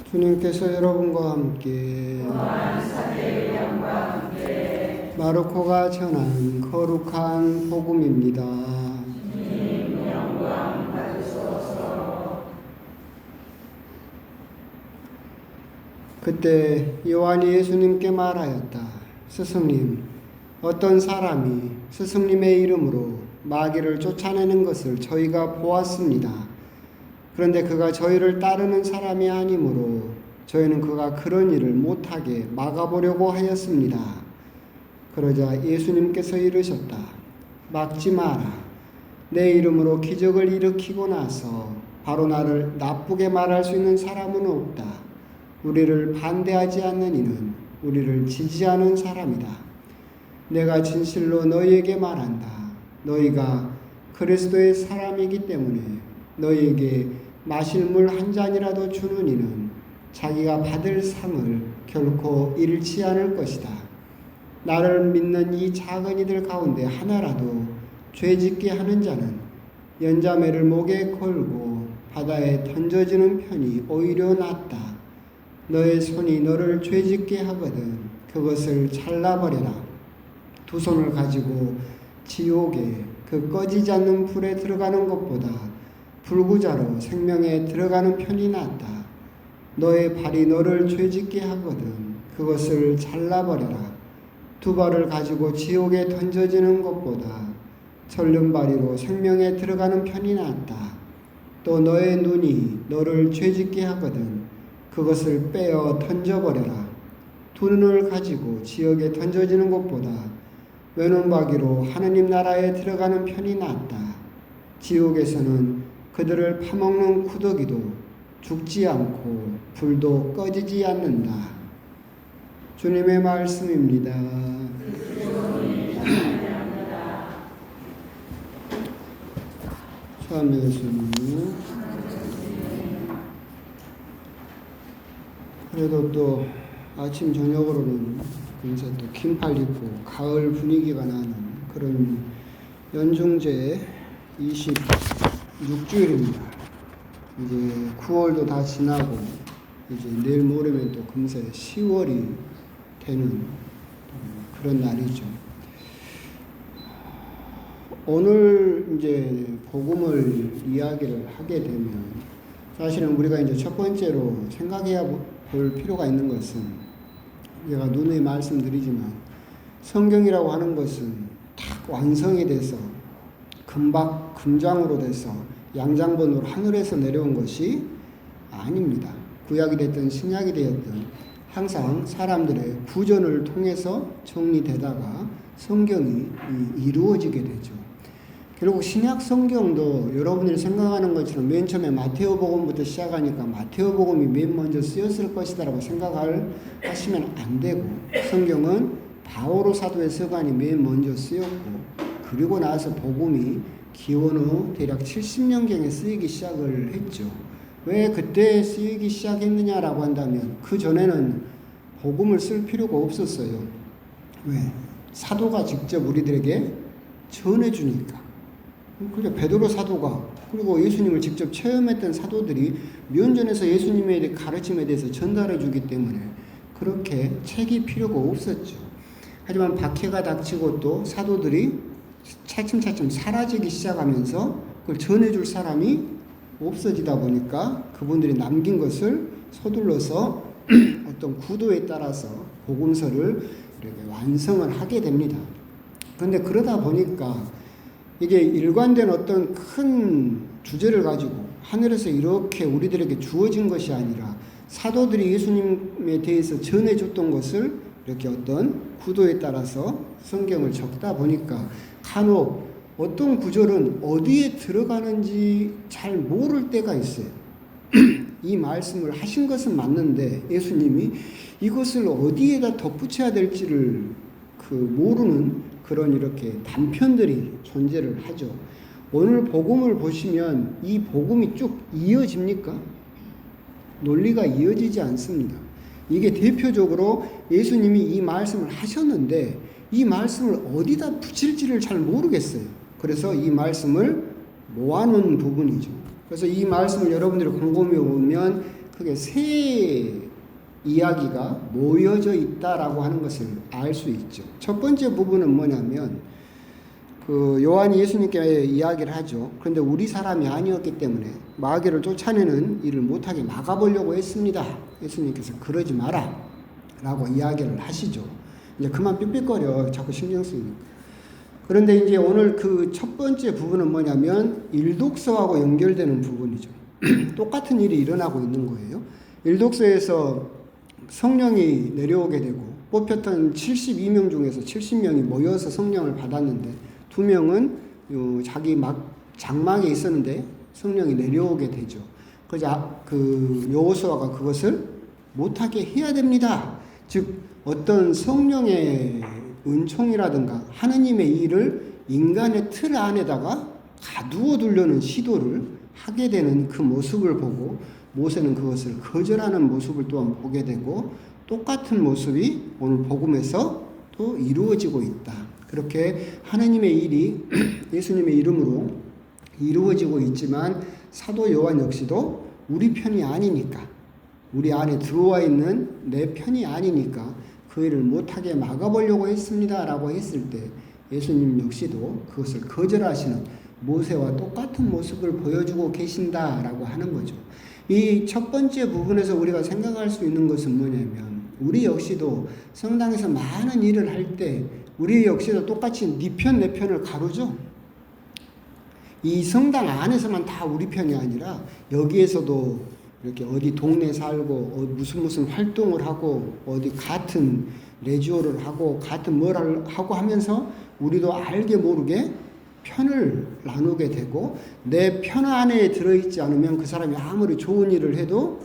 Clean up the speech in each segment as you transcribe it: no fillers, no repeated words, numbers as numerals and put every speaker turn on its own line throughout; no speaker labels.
주님께서 여러분과 함께 마르코가 전한 거룩한 복음입니다. 그때 요한이 예수님께 말하였다. 스승님, 어떤 사람이 스승님의 이름으로 마귀를 쫓아내는 것을 저희가 보았습니다. 그런데 그가 저희를 따르는 사람이 아니므로 저희는 그가 그런 일을 못하게 막아보려고 하였습니다. 그러자 예수님께서 이르셨다. 막지 마라. 내 이름으로 기적을 일으키고 나서 바로 나를 나쁘게 말할 수 있는 사람은 없다. 우리를 반대하지 않는 이는 우리를 지지하는 사람이다. 내가 진실로 너희에게 말한다. 너희가 그리스도의 사람이기 때문에 너희에게 마실 물 한 잔이라도 주는 이는 자기가 받을 상을 결코 잃지 않을 것이다. 나를 믿는 이 작은 이들 가운데 하나라도 죄짓게 하는 자는 연자매를 목에 걸고 바다에 던져지는 편이 오히려 낫다. 너의 손이 너를 죄짓게 하거든 그것을 잘라버려라. 두 손을 가지고 지옥에 그 꺼지지 않는 불에 들어가는 것보다 불구자로 생명에 들어가는 편이 낫다. 너의 발이 너를 죄짓게 하거든 그것을 잘라버려라. 두 발을 가지고 지옥에 던져지는 것보다 절름발이로 생명에 들어가는 편이 낫다. 또 너의 눈이 너를 죄짓게 하거든 그것을 빼어 던져버려라. 두 눈을 가지고 지옥에 던져지는 것보다 외눈박이로 하느님 나라에 들어가는 편이 낫다. 지옥에서는 그들을 파먹는 구더기도 죽지 않고 불도 꺼지지 않는다. 주님의 말씀입니다. 참 예수님. 그래도 또 아침 저녁으로는 그래서 또 긴팔 입고 가을 분위기가 나는 그런 연중제 26주일입니다. 이제 9월도 다 지나고 이제 내일 모레면 또 금세 10월이 되는 그런 날이죠. 오늘 이제 복음을 이야기를 하게 되면 사실은 우리가 이제 첫 번째로 생각해야 볼 필요가 있는 것은 제가 누누이 말씀드리지만 성경이라고 하는 것은 딱 완성이 돼서 금장으로 돼서 양장본으로 하늘에서 내려온 것이 아닙니다. 구약이 됐든 신약이 되었든 항상 사람들의 구전을 통해서 정리되다가 성경이 이루어지게 되죠. 결국 신약 성경도 여러분들이 생각하는 것처럼 맨 처음에 마테오복음부터 시작하니까 마테오복음이 맨 먼저 쓰였을 것이다라고 하시면 안 되고 성경은 바오로 사도의 서간이 맨 먼저 쓰였고 그리고 나서 복음이 기원 후 대략 70년경에 쓰이기 시작을 했죠. 왜 그때 쓰이기 시작했느냐라고 한다면 그 전에는 복음을 쓸 필요가 없었어요. 왜? 사도가 직접 우리들에게 전해주니까. 그러니까 베드로 사도가 그리고 예수님을 직접 체험했던 사도들이 면전에서 예수님의 가르침에 대해서 전달해 주기 때문에 그렇게 책이 필요가 없었죠. 하지만 박해가 닥치고 또 사도들이 차츰차츰 사라지기 시작하면서 그걸 전해줄 사람이 없어지다 보니까 그분들이 남긴 것을 서둘러서 어떤 구도에 따라서 복음서를 이렇게 완성을 하게 됩니다. 그런데 그러다 보니까 이게 일관된 어떤 큰 주제를 가지고 하늘에서 이렇게 우리들에게 주어진 것이 아니라 사도들이 예수님에 대해서 전해줬던 것을 이렇게 어떤 구도에 따라서 성경을 적다 보니까 간혹 어떤 구절은 어디에 들어가는지 잘 모를 때가 있어요. 이 말씀을 하신 것은 맞는데 예수님이 이것을 어디에다 덧붙여야 될지를 모르는 그런 이렇게 단편들이 존재를 하죠. 오늘 복음을 보시면 이 복음이 쭉 이어집니까? 논리가 이어지지 않습니다. 이게 대표적으로 예수님이 이 말씀을 하셨는데 이 말씀을 어디다 붙일지를 잘 모르겠어요. 그래서 이 말씀을 모아놓은 부분이죠. 그래서 이 말씀을 여러분들이 곰곰이 보면 그게 세 이야기가 모여져 있다라고 하는 것을 알 수 있죠. 첫 번째 부분은 뭐냐면 그 요한이 예수님께 이야기를 하죠. 그런데 우리 사람이 아니었기 때문에 마귀를 쫓아내는 일을 못하게 막아보려고 했습니다. 예수님께서 그러지 마라 라고 이야기를 하시죠. 이제 그만 삑삑거려 자꾸 신경 쓰이니까. 그런데 이제 오늘 그 첫 번째 부분은 뭐냐면 일독서하고 연결되는 부분이죠. 똑같은 일이 일어나고 있는 거예요. 일독서에서 성령이 내려오게 되고 뽑혔던 72명 중에서 70명이 모여서 성령을 받았는데 2명은 자기 장막에 있었는데 성령이 내려오게 되죠. 그래서 그 여호수아가 그것을 못하게 해야 됩니다. 즉 어떤 성령의 은총이라든가 하느님의 일을 인간의 틀 안에다가 가두어 두려는 시도를 하게 되는 그 모습을 보고 모세는 그것을 거절하는 모습을 또한 보게 되고 똑같은 모습이 오늘 복음에서 또 이루어지고 있다. 그렇게 하느님의 일이 예수님의 이름으로 이루어지고 있지만 사도 요한 역시도 우리 편이 아니니까 우리 안에 들어와 있는 내 편이 아니니까 그 일을 못하게 막아보려고 했습니다 라고 했을 때 예수님 역시도 그것을 거절하시는 모세와 똑같은 모습을 보여주고 계신다라고 하는 거죠. 이 첫 번째 부분에서 우리가 생각할 수 있는 것은 뭐냐면 우리 역시도 성당에서 많은 일을 할 때 우리 역시도 똑같이 네 편 내 편을 가르죠. 이 성당 안에서만 다 우리 편이 아니라 여기에서도 이렇게 어디 동네 살고 무슨 활동을 하고 어디 같은 레지오를 하고 같은 뭘 하고 하면서 우리도 알게 모르게 편을 나누게 되고 내 편 안에 들어있지 않으면 그 사람이 아무리 좋은 일을 해도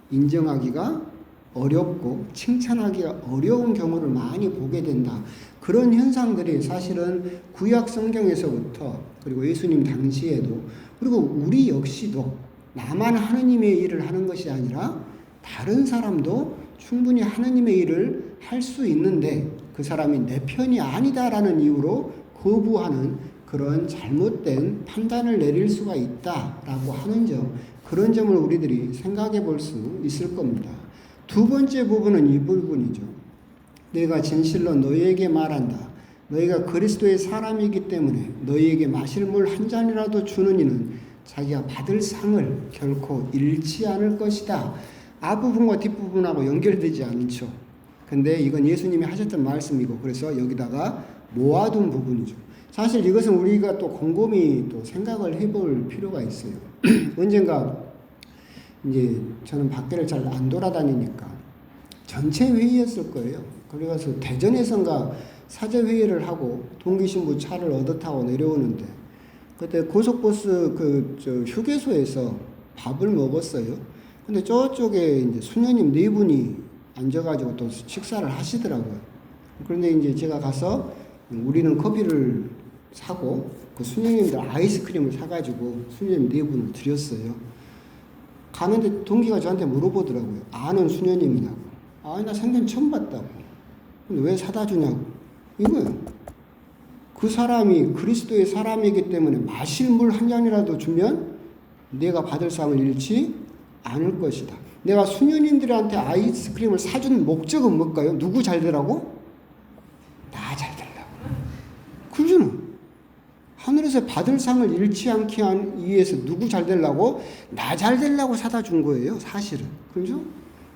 인정하기가 어렵고 칭찬하기가 어려운 경우를 많이 보게 된다. 그런 현상들이 사실은 구약 성경에서부터 그리고 예수님 당시에도 그리고 우리 역시도 나만 하느님의 일을 하는 것이 아니라 다른 사람도 충분히 하느님의 일을 할 수 있는데 그 사람이 내 편이 아니다라는 이유로 거부하는 그런 잘못된 판단을 내릴 수가 있다라고 하는 점, 그런 점을 우리들이 생각해 볼 수 있을 겁니다. 두 번째 부분은 이 부분이죠. 내가 진실로 너희에게 말한다. 너희가 그리스도의 사람이기 때문에 너희에게 마실 물 한 잔이라도 주는 이는 자기가 받을 상을 결코 잃지 않을 것이다. 앞부분과 뒷부분하고 연결되지 않죠. 근데 이건 예수님이 하셨던 말씀이고 그래서 여기다가 모아둔 부분이죠. 사실 이것은 우리가 또 곰곰이 또 생각을 해볼 필요가 있어요. 언젠가 이제 저는 밖에를 잘 안 돌아다니니까 전체 회의였을 거예요. 그래서 대전에선가 사제 회의를 하고 동기신부 차를 얻어 타고 내려오는데 그때 고속버스 휴게소에서 밥을 먹었어요. 근데 저쪽에 이제 수녀님 네 분이 앉아가지고 또 식사를 하시더라고요. 그런데 이제 제가 가서 우리는 커피를 사고 그 수녀님들 아이스크림을 사가지고 수녀님 네 분을 드렸어요. 가는데 동기가 저한테 물어보더라고요. 아는 수녀님이냐고. 나 생전 처음 봤다고. 근데 왜 사다 주냐고. 이거요. 그 사람이 그리스도의 사람이기 때문에 마실 물 한 잔이라도 주면 내가 받을 상을 잃지 않을 것이다. 내가 수녀님들한테 아이스크림을 사준 목적은 뭘까요? 누구 잘 되라고? 나 잘 되려고. 그러잖아. 하늘에서 받을 상을 잃지 않게 하기 위해서 누구 잘 되려고? 나 잘 되려고 사다 준 거예요, 사실은. 그렇죠?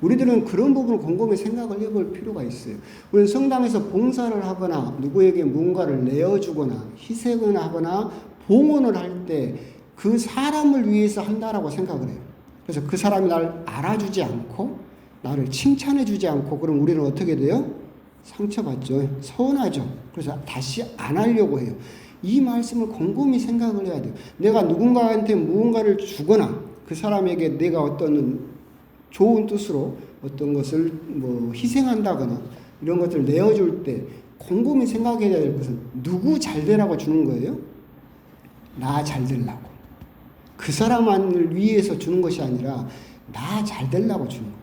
우리들은 그런 부분을 곰곰이 생각을 해볼 필요가 있어요. 우리는 성당에서 봉사를 하거나 누구에게 뭔가를 내어주거나 희생을 하거나 봉헌을 할 때 그 사람을 위해서 한다라고 생각을 해요. 그래서 그 사람이 나를 알아주지 않고 나를 칭찬해주지 않고 그럼 우리는 어떻게 돼요? 상처받죠. 서운하죠. 그래서 다시 안 하려고 해요. 이 말씀을 곰곰이 생각을 해야 돼요. 내가 누군가한테 무언가를 주거나 그 사람에게 내가 어떤 좋은 뜻으로 어떤 것을 희생한다거나 이런 것들을 내어줄 때 곰곰이 생각해야 될 것은 누구 잘 되라고 주는 거예요? 나 잘 되려고. 그 사람을 위해서 주는 것이 아니라 나 잘 되려고 주는 거예요.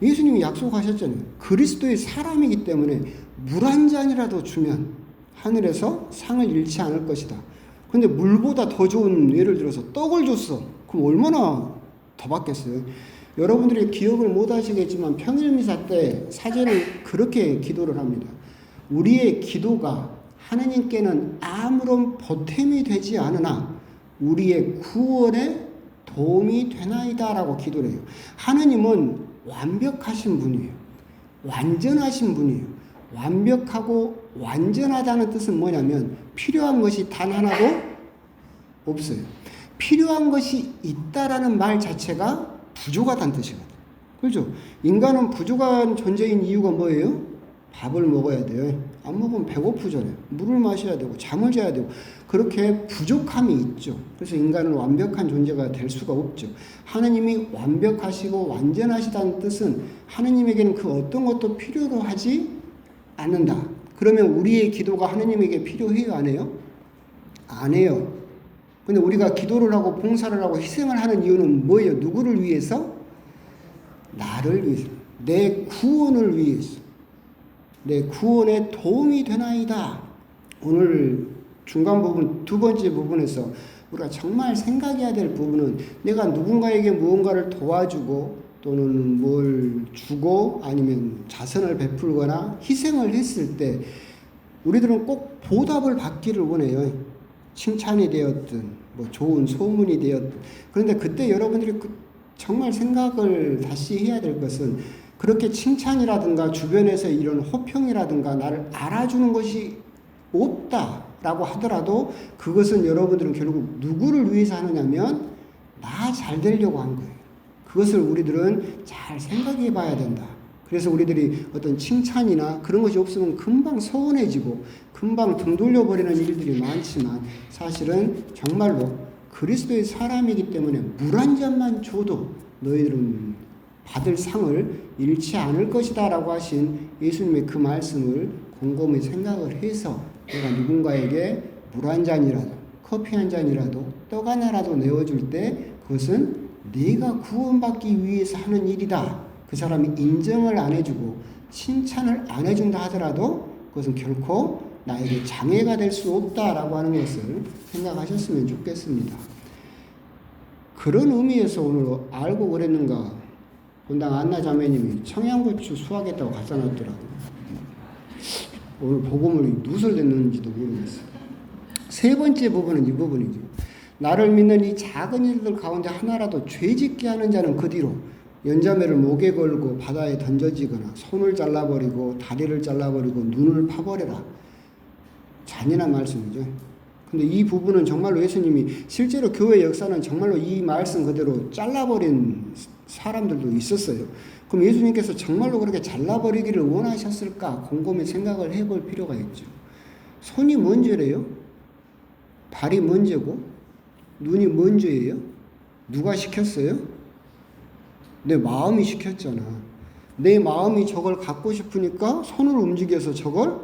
예수님이 약속하셨잖아요. 그리스도의 사람이기 때문에 물 한 잔이라도 주면 하늘에서 상을 잃지 않을 것이다. 근데 물보다 더 좋은 예를 들어서 떡을 줬어. 그럼 얼마나 더 받겠어요? 여러분들이 기억을 못 하시겠지만 평일미사 때 사제는 그렇게 기도를 합니다. 우리의 기도가 하느님께는 아무런 보탬이 되지 않으나 우리의 구원에 도움이 되나이다 라고 기도를 해요. 하느님은 완벽하신 분이에요. 완전하신 분이에요. 완벽하고 완전하다는 뜻은 뭐냐면 필요한 것이 단 하나도 없어요. 필요한 것이 있다라는 말 자체가 부족하다는 뜻이거든요. 그렇죠? 인간은 부족한 존재인 이유가 뭐예요? 밥을 먹어야 돼요. 안 먹으면 배고프잖아요. 물을 마셔야 되고 잠을 자야 되고 그렇게 부족함이 있죠. 그래서 인간은 완벽한 존재가 될 수가 없죠. 하느님이 완벽하시고 완전하시다는 뜻은 하느님에게는 그 어떤 것도 필요로 하지 않는다. 그러면 우리의 기도가 하느님에게 필요해요? 안 해요? 안 해요. 근데 우리가 기도를 하고 봉사를 하고 희생을 하는 이유는 뭐예요? 누구를 위해서? 나를 위해서. 내 구원을 위해서. 내 구원에 도움이 되나이다. 오늘 중간 부분, 두 번째 부분에서 우리가 정말 생각해야 될 부분은 내가 누군가에게 무언가를 도와주고 또는 뭘 주고 아니면 자선을 베풀거나 희생을 했을 때 우리들은 꼭 보답을 받기를 원해요. 칭찬이 되었든 뭐 좋은 소문이 되었든. 그런데 그때 여러분들이 정말 생각을 다시 해야 될 것은 그렇게 칭찬이라든가 주변에서 이런 호평이라든가 나를 알아주는 것이 없다라고 하더라도 그것은 여러분들은 결국 누구를 위해서 하느냐면 나 잘 되려고 한 거예요. 그것을 우리들은 잘 생각해 봐야 된다. 그래서 우리들이 어떤 칭찬이나 그런 것이 없으면 금방 서운해지고 금방 등 돌려버리는 일들이 많지만 사실은 정말로 그리스도의 사람이기 때문에 물 한 잔만 줘도 너희들은 받을 상을 잃지 않을 것이다 라고 하신 예수님의 그 말씀을 곰곰이 생각을 해서 내가 누군가에게 물 한 잔이라도 커피 한 잔이라도 떡 하나라도 내어줄 때 그것은 네가 구원받기 위해서 하는 일이다. 그 사람이 인정을 안 해주고 칭찬을 안 해준다 하더라도 그것은 결코 나에게 장애가 될 수 없다라고 하는 것을 생각하셨으면 좋겠습니다. 그런 의미에서 오늘 알고 그랬는가 본당 안나 자매님이 청양고추 수확했다고 갖다 놨더라고요. 오늘 복음을 누설됐는지도 모르겠어요. 세 번째 부분은 이 부분이죠. 나를 믿는 이 작은 일들 가운데 하나라도 죄짓게 하는 자는 그 뒤로 연자매를 목에 걸고 바다에 던져지거나 손을 잘라버리고 다리를 잘라버리고 눈을 파버려라. 잔인한 말씀이죠. 근데 이 부분은 정말로 예수님이 실제로 교회 역사는 정말로 이 말씀 그대로 잘라버린 사람들도 있었어요. 그럼 예수님께서 정말로 그렇게 잘라버리기를 원하셨을까? 곰곰이 생각을 해볼 필요가 있죠. 손이 먼저래요? 발이 먼저고? 눈이 먼저예요? 누가 시켰어요? 내 마음이 시켰잖아. 내 마음이 저걸 갖고 싶으니까 손을 움직여서 저걸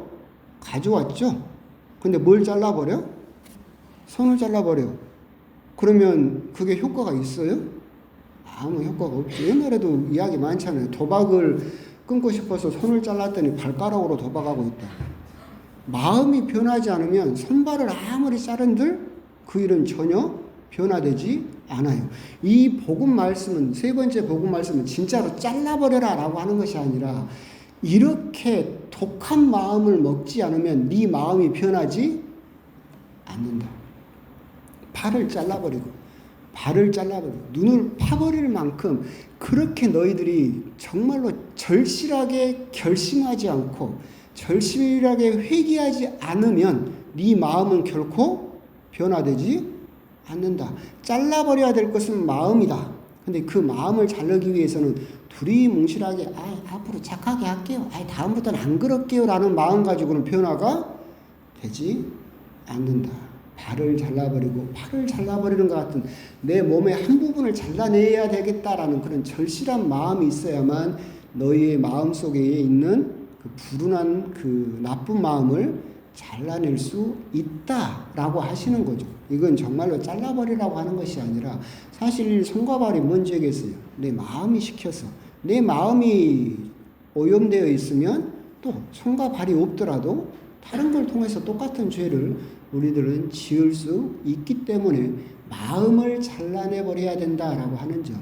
가져왔죠? 근데 뭘 잘라버려? 손을 잘라버려. 그러면 그게 효과가 있어요? 아무 효과가 없죠. 옛날에도 이야기 많잖아요. 도박을 끊고 싶어서 손을 잘랐더니 발가락으로 도박하고 있다. 마음이 변하지 않으면 손발을 아무리 자른들 그 일은 전혀 변화되지 않아요. 이 복음 말씀은 세 번째 복음 말씀은 진짜로 잘라버려라 라고 하는 것이 아니라 이렇게 독한 마음을 먹지 않으면 네 마음이 변하지 않는다. 발을 잘라버리고 발을 잘라버리고 눈을 파버릴 만큼 그렇게 너희들이 정말로 절실하게 결심하지 않고 절실하게 회개하지 않으면 네 마음은 결코 변화되지 않는다. 잘라버려야 될 것은 마음이다. 근데 그 마음을 자르기 위해서는 두리뭉실하게 앞으로 착하게 할게요. 다음부터는 안 그럴게요 라는 마음 가지고는 변화가 되지 않는다. 발을 잘라버리고 팔을 잘라버리는 것 같은 내 몸의 한 부분을 잘라내야 되겠다라는 그런 절실한 마음이 있어야만 너희의 마음속에 있는 그 불운한 그 나쁜 마음을 잘라낼 수 있다라고 하시는 거죠. 이건 정말로 잘라버리라고 하는 것이 아니라 사실 손과 발이 먼저겠어요. 내 마음이 시켜서 내 마음이 오염되어 있으면 또 손과 발이 없더라도 다른 걸 통해서 똑같은 죄를 우리들은 지을 수 있기 때문에 마음을 잘라내버려야 된다라고 하는 점.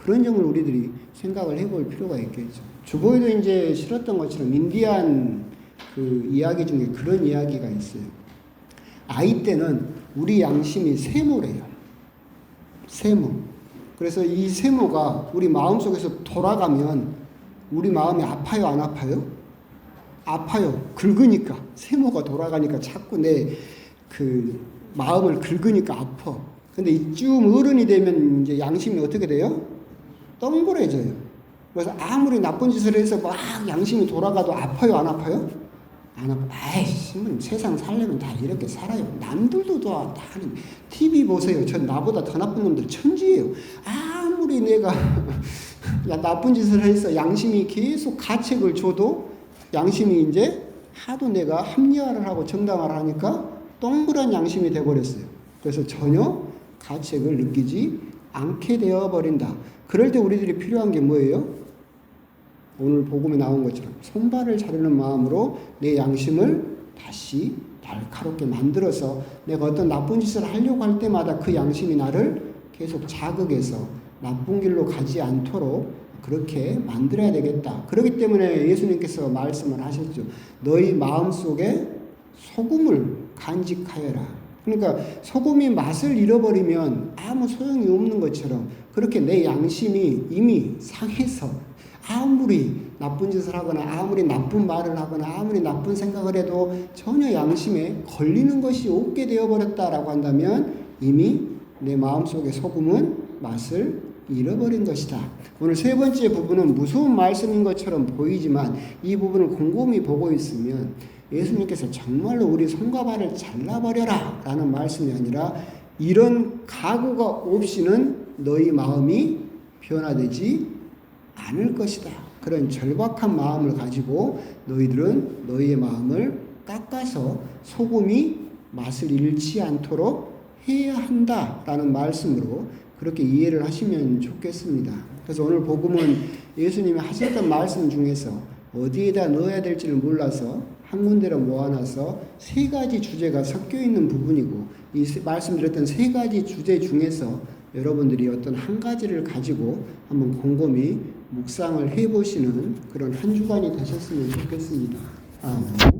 그런 점을 우리들이 생각을 해볼 필요가 있겠죠. 주보에도 이제 실었던 것처럼 인디안 그 이야기 중에 그런 이야기가 있어요. 아이 때는 우리 양심이 세모래요. 세모. 그래서 이 세모가 우리 마음속에서 돌아가면 우리 마음이 아파요, 안 아파요? 아파요. 긁으니까. 세모가 돌아가니까 자꾸 내 그 마음을 긁으니까 아파. 근데 이쯤 어른이 되면 이제 양심이 어떻게 돼요? 동그래져요. 그래서 아무리 나쁜 짓을 해서 막 양심이 돌아가도 아파요, 안 아파요? 안 아파. 아이씨, 세상 살려면 다 이렇게 살아요. 남들도 다 하는. TV 보세요. 전 나보다 더 나쁜 놈들 천지예요. 아무리 내가 나쁜 짓을 해서 양심이 계속 가책을 줘도 양심이 이제 하도 내가 합리화를 하고 정당화를 하니까 동그란 양심이 돼버렸어요. 그래서 전혀 가책을 느끼지 않게 되어버린다. 그럴 때 우리들이 필요한 게 뭐예요? 오늘 복음에 나온 것처럼 손발을 자르는 마음으로 내 양심을 다시 날카롭게 만들어서 내가 어떤 나쁜 짓을 하려고 할 때마다 그 양심이 나를 계속 자극해서 나쁜 길로 가지 않도록 그렇게 만들어야 되겠다. 그렇기 때문에 예수님께서 말씀을 하셨죠. 너희 마음속에 소금을 간직하여라. 그러니까 소금이 맛을 잃어버리면 아무 소용이 없는 것처럼 그렇게 내 양심이 이미 상해서 아무리 나쁜 짓을 하거나 아무리 나쁜 말을 하거나 아무리 나쁜 생각을 해도 전혀 양심에 걸리는 것이 없게 되어버렸다라고 한다면 이미 내 마음속의 소금은 맛을 잃어버린 것이다. 오늘 세 번째 부분은 무서운 말씀인 것처럼 보이지만 이 부분을 곰곰이 보고 있으면 예수님께서 정말로 우리 손과 발을 잘라버려라 라는 말씀이 아니라 이런 각오가 없이는 너희 마음이 변화되지 않을 것이다. 그런 절박한 마음을 가지고 너희들은 너희의 마음을 깎아서 소금이 맛을 잃지 않도록 해야 한다라는 말씀으로 그렇게 이해를 하시면 좋겠습니다. 그래서 오늘 복음은 예수님이 하셨던 말씀 중에서 어디에다 넣어야 될지를 몰라서 한 군데로 모아놔서 세 가지 주제가 섞여 있는 부분이고 이 말씀드렸던 세 가지 주제 중에서 여러분들이 어떤 한 가지를 가지고 한번 곰곰이 묵상을 해보시는 그런 한 주간이 되셨으면 좋겠습니다. 아멘.